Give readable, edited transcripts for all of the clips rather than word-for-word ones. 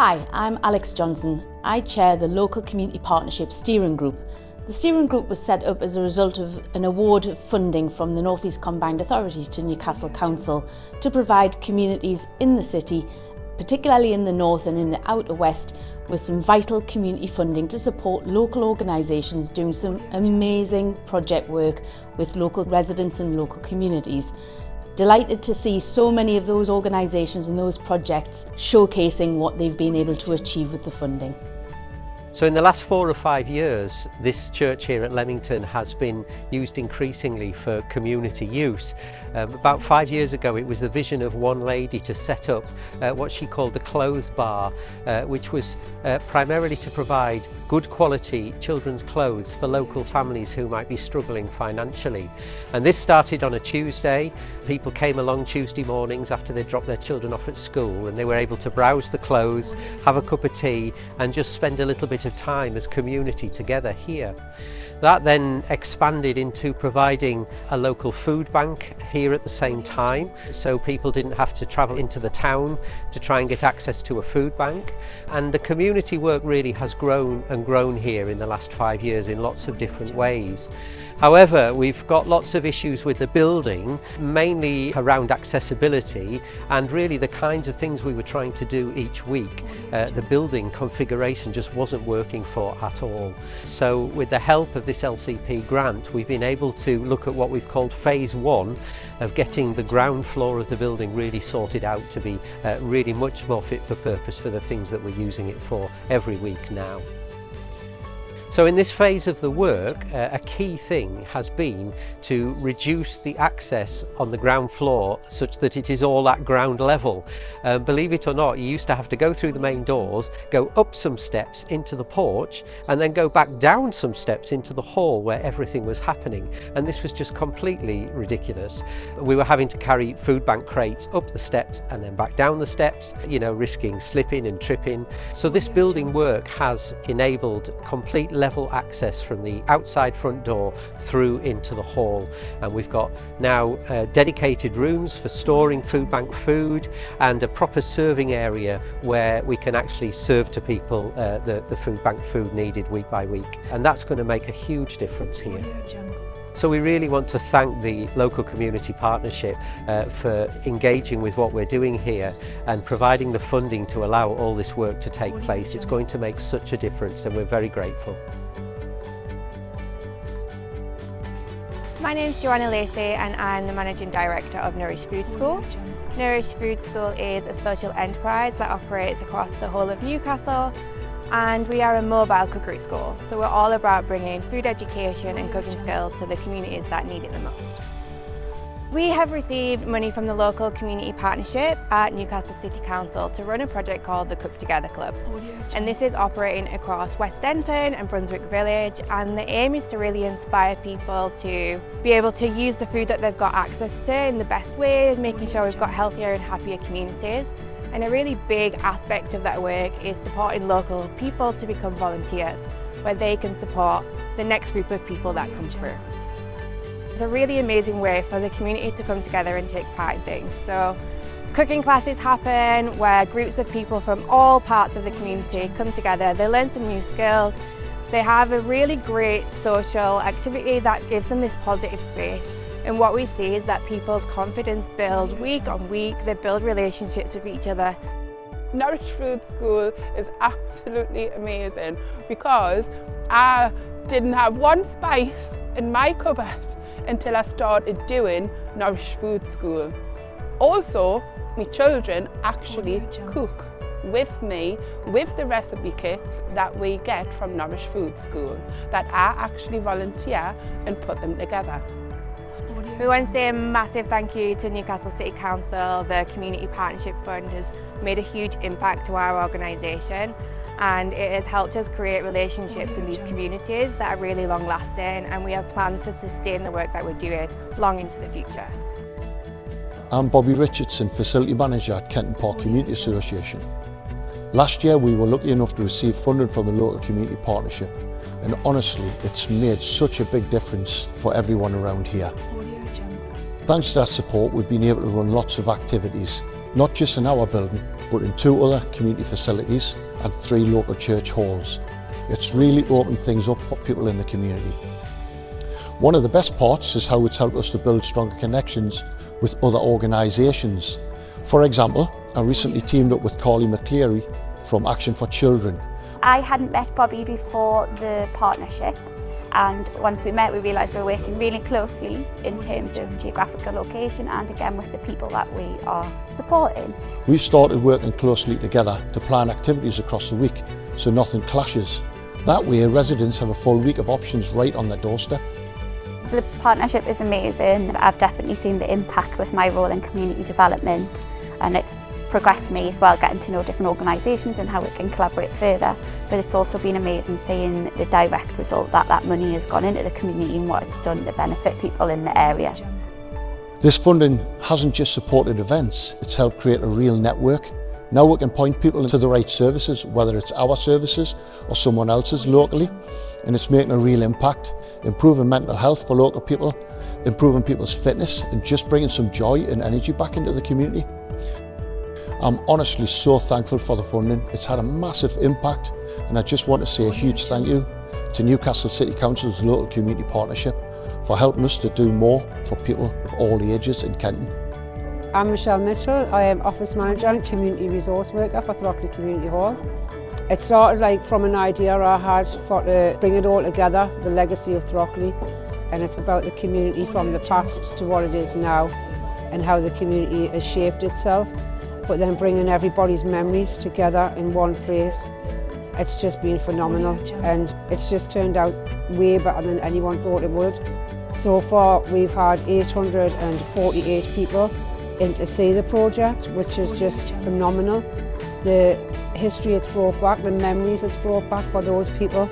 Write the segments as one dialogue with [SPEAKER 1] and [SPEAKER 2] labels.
[SPEAKER 1] Hi, I'm Alex Johnson. I chair the Local Community Partnership Steering Group. The steering group was set up as a result of an award of funding from the North East Combined Authority to Newcastle Council to provide communities in the city, particularly in the north and in the outer west, with some vital community funding to support local organisations doing some amazing project work with local residents and local communities. Delighted to see so many of those organisations and those projects showcasing what they've been able to achieve with the funding.
[SPEAKER 2] So in the last 4 or 5 years, this church here at Leamington has been used increasingly for community use. About 5 years ago, it was the vision of one lady to set up what she called the clothes bar, which was primarily to provide good quality children's clothes for local families who might be struggling financially. And this started on a Tuesday. People came along Tuesday mornings after they dropped their children off at school, and they were able to browse the clothes, have a cup of tea, and just spend a little bit of time as community together here. That then expanded into providing a local food bank here at the same time, so people didn't have to travel into the town to try and get access to a food bank. And the community work really has grown and grown here in the last 5 years in lots of different ways. However, we've got lots of issues with the building, mainly around accessibility and really the kinds of things we were trying to do each week. The building configuration just wasn't working for at all. So with the help of this LCP grant, we've been able to look at what we've called phase 1 of getting the ground floor of the building really sorted out to be really much more fit for purpose for the things that we're using it for every week now. So in this phase of the work, a key thing has been to reduce the access on the ground floor such that it is all at ground level. Believe it or not, you used to have to go through the main doors, go up some steps into the porch, and then go back down some steps into the hall where everything was happening. And this was just completely ridiculous. We were having to carry food bank crates up the steps and then back down the steps, risking slipping and tripping. So this building work has enabled complete level access from the outside front door through into the hall, and we've got now dedicated rooms for storing food bank food and a proper serving area where we can actually serve to people the food bank food needed week by week, and that's going to make a huge difference here. So we really want to thank the local community partnership for engaging with what we're doing here and providing the funding to allow all this work to take place. It's going to make such a difference, and we're very grateful.
[SPEAKER 3] My name is Joanna Lacey and I'm the Managing Director of Nourish Food School. Nourish Food School is a social enterprise that operates across the whole of Newcastle, and we are a mobile cookery school, so we're all about bringing food education and cooking skills to the communities that need it the most. We have received money from the local community partnership at Newcastle City Council to run a project called the Cook Together Club, and this is operating across West Denton and Brunswick Village, and the aim is to really inspire people to be able to use the food that they've got access to in the best way, making sure we've got healthier and happier communities. And a really big aspect of that work is supporting local people to become volunteers, where they can support the next group of people that come through. It's a really amazing way for the community to come together and take part in things. So cooking classes happen where groups of people from all parts of the community come together, they learn some new skills, they have a really great social activity that gives them this positive space. And what we see is that people's confidence builds week on week, they build relationships with each other.
[SPEAKER 4] Nourish Food School is absolutely amazing because I didn't have one spice in my cupboard until I started doing Nourish Food School. Also, my children actually cook with me with the recipe kits that we get from Nourish Food School, that I actually volunteer and put them together.
[SPEAKER 3] We want to say a massive thank you to Newcastle City Council. The Community Partnership Fund has made a huge impact to our organisation, and it has helped us create relationships in these communities that are really long lasting, and we have plans to sustain the work that we're doing long into the future.
[SPEAKER 5] I'm Bobby Richardson, Facility Manager at Kenton Park Community Association. Last year we were lucky enough to receive funding from the local community partnership, and honestly it's made such a big difference for everyone around here. Thanks to that support we've been able to run lots of activities, not just in our building but in 2 other community facilities and 3 local church halls. It's really opened things up for people in the community. One of the best parts is how it's helped us to build stronger connections with other organisations. For example, I recently teamed up with Carly McCleary from Action for Children.
[SPEAKER 6] I hadn't met Bobby before the partnership, and once we met we realised we were working really closely in terms of geographical location and again with the people that we are supporting.
[SPEAKER 5] We started working closely together to plan activities across the week so nothing clashes. That way residents have a full week of options right on their doorstep.
[SPEAKER 6] The partnership is amazing. I've definitely seen the impact with my role in community development, and it's progressed me as well, getting to know different organisations and how we can collaborate further. But it's also been amazing seeing the direct result that money has gone into the community and what it's done to benefit people in the area.
[SPEAKER 5] This funding hasn't just supported events, it's helped create a real network. Now we can point people to the right services, whether it's our services or someone else's locally, and it's making a real impact, improving mental health for local people, improving people's fitness and just bringing some joy and energy back into the community. I'm honestly so thankful for the funding. It's had a massive impact, and I just want to say a huge thank you to Newcastle City Council's local community partnership for helping us to do more for people of all ages in Kenton.
[SPEAKER 7] I'm Michelle Mitchell. I am Office Manager and Community Resource Worker for Throckley Community Hall. It started from an idea I had to bring it all together, the legacy of Throckley, and it's about the community from the past to what it is now and how the community has shaped itself, but then bringing everybody's memories together in one place. It's just been phenomenal, and it's just turned out way better than anyone thought it would. So far we've had 848 people in to see the project, which is just phenomenal. The history it's brought back, the memories it's brought back for those people.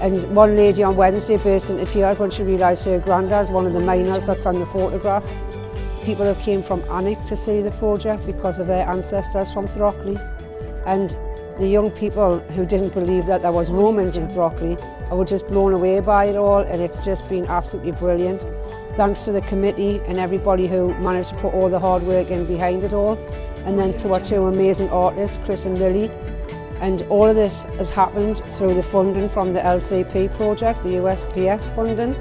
[SPEAKER 7] And one lady on Wednesday burst into tears when she realised her granddad's one of the miners that's on the photographs. People who came from Alnwick to see the project because of their ancestors from Throckley. And the young people who didn't believe that there was Romans in Throckley were just blown away by it all, and it's just been absolutely brilliant. Thanks to the committee and everybody who managed to put all the hard work in behind it all, and then to our 2 amazing artists, Chris and Lily. And all of this has happened through the funding from the LCP project, the USPS funding,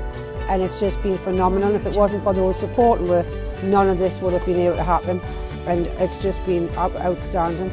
[SPEAKER 7] and it's just been phenomenal. If it wasn't for those supporting, none of this would have been able to happen, and it's just been outstanding.